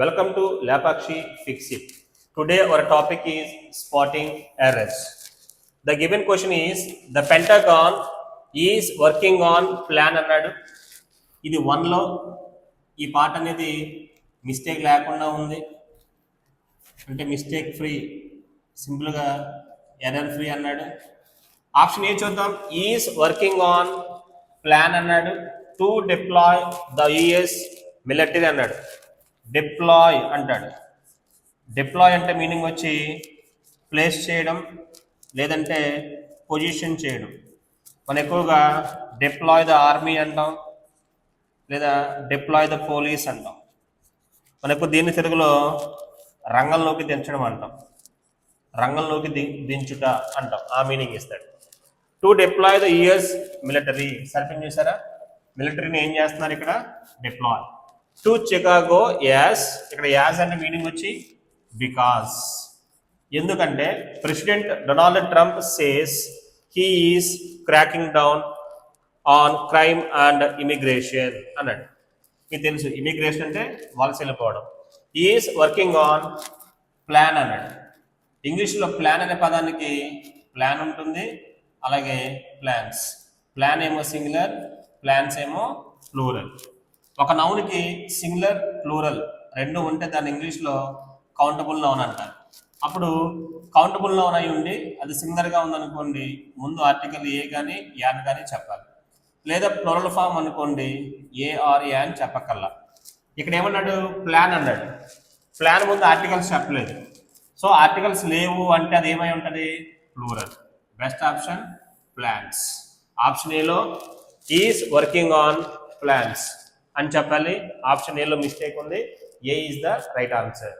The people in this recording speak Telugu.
Welcome to Lapakshi Fix It. Today our topic is spotting errors. The given question is the Pentagon is working on plan అన్నాడు. ఇది 1లో ఈ పార్ట్ అనేది మిస్టేక్ లేకుండా ఉంది, అంటే మిస్టేక్ ఫ్రీ, సింపుల్గా ఎర్రర్ ఫ్రీ అన్నాడు. ఆప్షన్ ఏ చూద్దాం. ఈజ్ వర్కింగ్ ఆన్ ప్లాన్ అన్నాడు. To deploy the US military అన్నాడు. డిప్లాయ్ అంటాడు. డిప్లాయ్ అంటే మీనింగ్ వచ్చి ప్లేస్ చేయడం లేదంటే పొజిషన్ చేయడం. మనం ఎక్కువగా డిప్లాయ్ ద ఆర్మీ అంటాం లేదా డిప్లాయ్ ద పోలీస్ అంటాం. మనకు దీన్ని తెలుగులో రంగంలోకి దించడం అంటాం, రంగంలోకి దించుట అంటాం. ఆ మీనింగ్ ఇస్తాడు. To deploy the US military surfing చేశారా, మిలిటరీని ఏం చేస్తున్నారు ఇక్కడ, డిప్లాయ్. టు చికాగో యాస్, ఇక్కడ యాస్ అంటే మీనింగ్ వచ్చి బికాస్, ఎందుకంటే president Donald Trump says he is cracking down on crime and immigration అన్నాడు. మీకు తెలుసు ఇమిగ్రేషన్ అంటే వలస వెళ్ళిపోవడం. ఈజ్ వర్కింగ్ ఆన్ ప్లాన్ అన్నాడు. ఇంగ్లీష్లో ప్లాన్ అనే పదానికి ప్లాన్ ఉంటుంది, అలాగే ప్లాన్స్. ప్లాన్ ఏమో సింగులర్, ప్లాన్స్ ఏమో ప్లూరల్. ఒక నౌన్కి సింగులర్ ప్లూరల్ రెండు ఉంటే దాన్ని ఇంగ్లీష్లో కౌంటబుల్ నౌన్ అంటారు. అప్పుడు కౌంటబుల్ నౌన్ అయి ఉండి అది సింగులర్గా ఉందనుకోండి, ముందు ఆర్టికల్ ఏ కానీ యాన్ కానీ చెప్పాలి. లేదా ప్లూరల్ ఫామ్ అనుకోండి, ఏ ఆర్ యా అని చెప్పకల్లా. ఇక్కడ ఏమన్నాడు, ప్లాన్ అన్నాడు. ప్లాన్ ముందు ఆర్టికల్స్ చెప్పలేదు, సో ఆర్టికల్స్ లేవు అంటే అది ఏమై ఉంటుంది, plural. Best option plans. Option ఏలో ఈజ్ వర్కింగ్ ఆన్ ప్లాన్స్ అని చెప్పాలి. ఆప్షన్ ఏలో మిస్టేక్ ఉంది. A is the right answer.